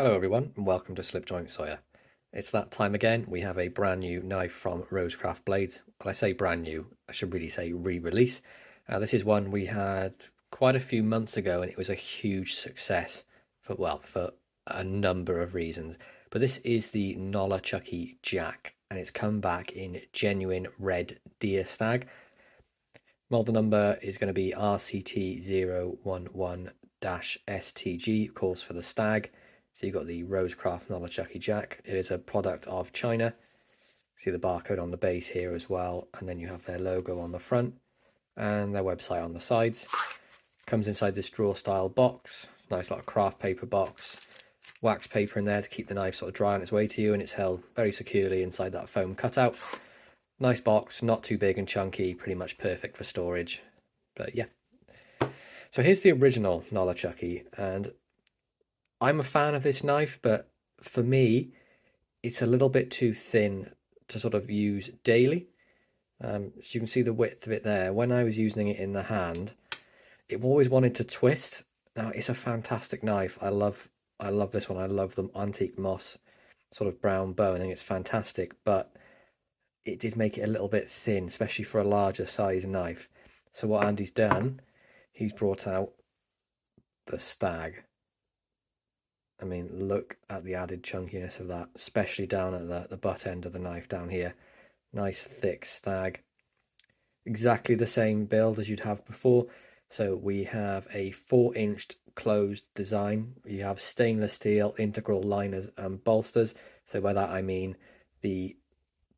Hello everyone and welcome to Slipjoint Sawyer. It's that time again. We have a brand new knife from RoseCraft Blades. Well, I say brand new, I should really say re-release. This is one we had quite a few months ago and it was a huge success for a number of reasons. But this is the Nolichucky Jack and it's come back in Genuine Red Deer Stag. Model number is going to be RCT011-STG, of course, for the Stag. So you've got the RoseCraft Nolichucky Jack. It is a product of China. See the barcode on the base here as well, and then you have their logo on the front and their website on the sides. Comes inside this drawer style box, nice little craft paper box, wax paper in there to keep the knife sort of dry on its way to you, and it's held very securely inside that foam cutout. Nice box, not too big and chunky, pretty much perfect for storage. But yeah. So here's the original Nolichucky, and I'm a fan of this knife, but for me, it's a little bit too thin to sort of use daily. So you can see the width of it there. When I was using it in the hand, it always wanted to twist. Now, it's a fantastic knife. I love this one. I love the antique moss sort of brown bone. I think it's fantastic, but it did make it a little bit thin, especially for a larger size knife. So what Andy's done, he's brought out the Stag. I mean, look at the added chunkiness of that, especially down at the butt end of the knife down here. Nice thick Stag. Exactly the same build as you'd have before. So we have a 4-inch closed design. You have stainless steel integral liners and bolsters. So by that I mean the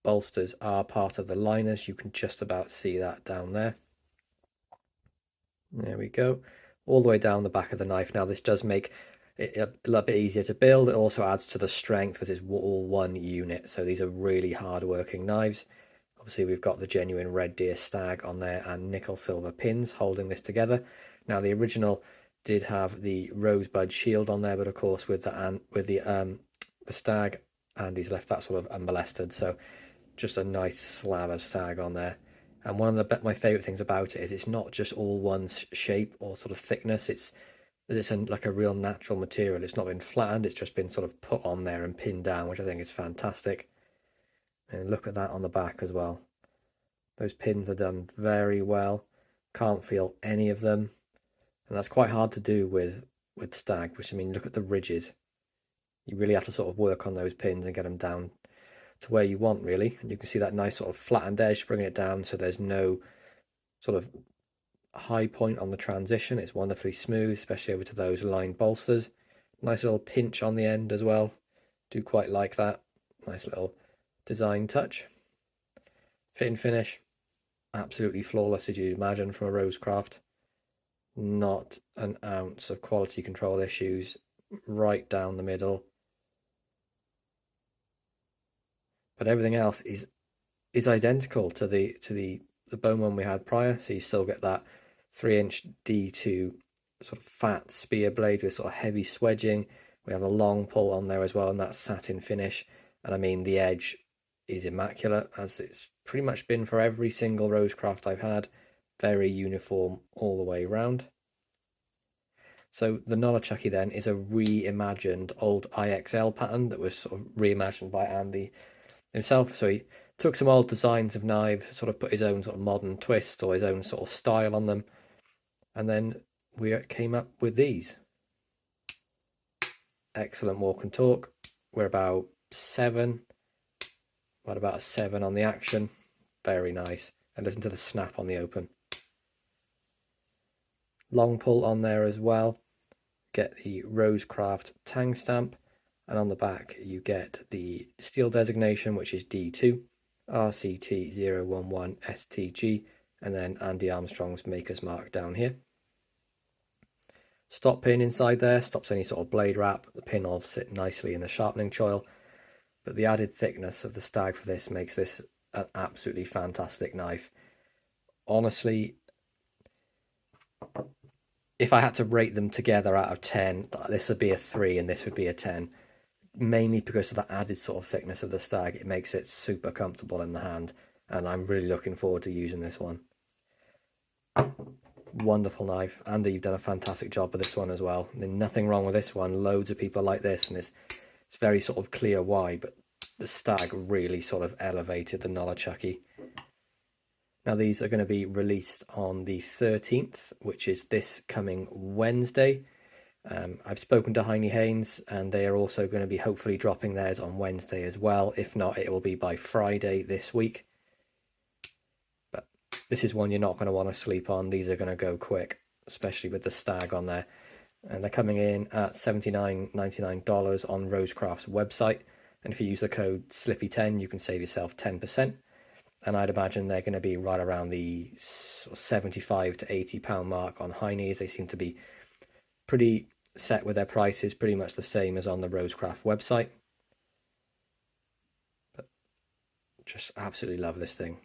bolsters are part of the liners. You can just about see that down there. There we go. All the way down the back of the knife. Now this does make it a little bit easier to build. It also adds to the strength, which is all one unit. So these are really hard working knives. Obviously we've got the Genuine Red Deer Stag on there and nickel silver pins holding this together. Now the original did have the rosebud shield on there, but of course with the Stag, Andy's left that sort of unmolested. So just a nice slab of Stag on there. And one of my favorite things about it is it's not just all one shape or sort of thickness. It's like a real natural material. It's not been flattened, it's just been sort of put on there and pinned down, which I think is fantastic. And look at that on the back as well. Those pins are done very well. Can't feel any of them. And that's quite hard to do with Stag, which, I mean, look at the ridges. You really have to sort of work on those pins and get them down to where you want, really. And you can see that nice sort of flattened edge, bringing it down so there's no sort of high point on the transition. It's wonderfully smooth, especially over to those lined bolsters. Nice little pinch on the end as well. Do quite like that. Nice little design touch. Fit and finish, absolutely flawless, as you'd imagine from a RoseCraft. Not an ounce of quality control issues. Right down the middle. But everything else is identical to the bone one we had prior. So you still get that 3-inch D2 sort of fat spear blade with sort of heavy swedging. We have a long pull on there as well, and that satin finish. And I mean, the edge is immaculate, as it's pretty much been for every single RoseCraft I've had. Very uniform all the way around. So the Nolichucky then is a reimagined old IXL pattern that was sort of reimagined by Andy himself. So he took some old designs of knives, sort of put his own sort of modern twist or his own sort of style on them, and then we came up with these. Excellent walk and talk. We're about a 7 on the action. Very nice. And listen to the snap on the open. Long pull on there as well. Get the RoseCraft tang stamp, and on the back you get the steel designation, which is D2, RCT011-STG, and then Andy Armstrong's maker's mark down here. Stop pin inside there, stops any sort of blade wrap. The pin will sit nicely in the sharpening choil, but the added thickness of the Stag for this makes this an absolutely fantastic knife. Honestly, if I had to rate them together out of 10, this would be a 3 and this would be a 10. Mainly because of the added sort of thickness of the Stag. It makes it super comfortable in the hand, and I'm really looking forward to using this one. wonderful knife. Andy, you've done a fantastic job with this one as well. There's nothing wrong with this one. Loads of people like this, and it's very sort of clear why, but the Stag really sort of elevated the Nolichucky. Now these are going to be released on the 13th, which is this coming Wednesday. I've spoken to Heine Haynes, and they are also going to be hopefully dropping theirs on Wednesday as well. If not, it will be by Friday this week. But this is one you're not going to want to sleep on. These are going to go quick, especially with the Stag on there. And they're coming in at $79.99 on RoseCraft's website. And if you use the code SLIPPY10, you can save yourself 10%. And I'd imagine they're going to be right around the sort of 75 to 80 pound mark on Heine's. They seem to be pretty set with their prices, pretty much the same as on the RoseCraft website. But just absolutely love this thing.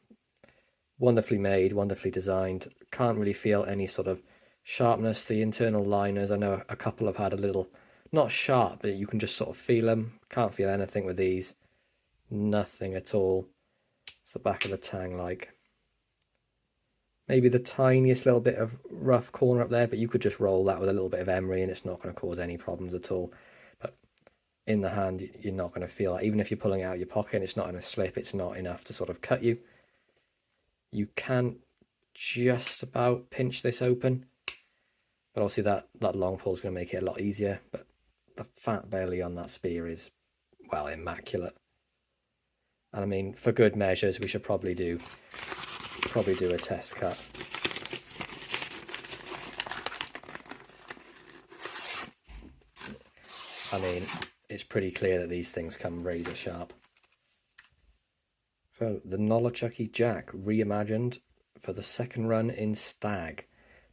Wonderfully made, wonderfully designed. Can't really feel any sort of sharpness. The internal liners, I know a couple have had a little, not sharp, but you can just sort of feel them. Can't feel anything with these. Nothing at all. It's the back of the tang like. Maybe the tiniest little bit of rough corner up there, but you could just roll that with a little bit of emery and it's not going to cause any problems at all. But in the hand, you're not going to feel that. Even if you're pulling it out of your pocket, it's not going to slip. It's not enough to sort of cut you. You can just about pinch this open, but obviously that long pull is going to make it a lot easier. But the fat belly on that spear is, well, immaculate. And I mean, for good measures, we should probably do a test cut. I mean, it's pretty clear that these things come razor sharp. So the Nolichucky Jack reimagined for the second run in Stag.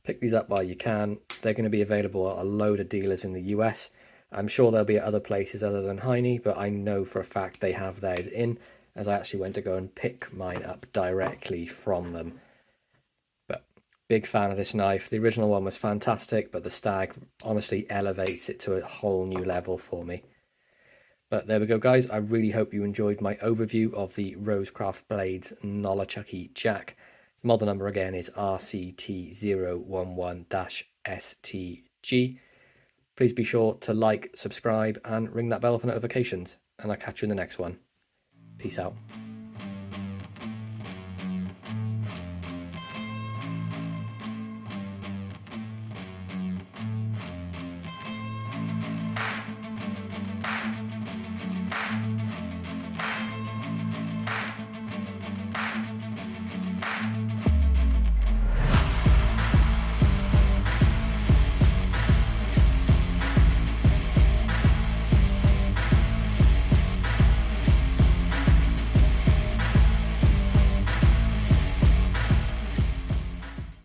Pick these up while you can. They're going to be available at a load of dealers in the US. I'm sure they'll be at other places other than Heine, but I know for a fact they have theirs in, as I actually went to go and pick mine up directly from them. But big fan of this knife. The original one was fantastic, but the Stag honestly elevates it to a whole new level for me. But there we go, guys. I really hope you enjoyed my overview of the RoseCraft Blades Nolichucky Jack. Model number again is RCT011-STG. Please be sure to like, subscribe, and ring that bell for notifications. And I'll catch you in the next one. Peace out.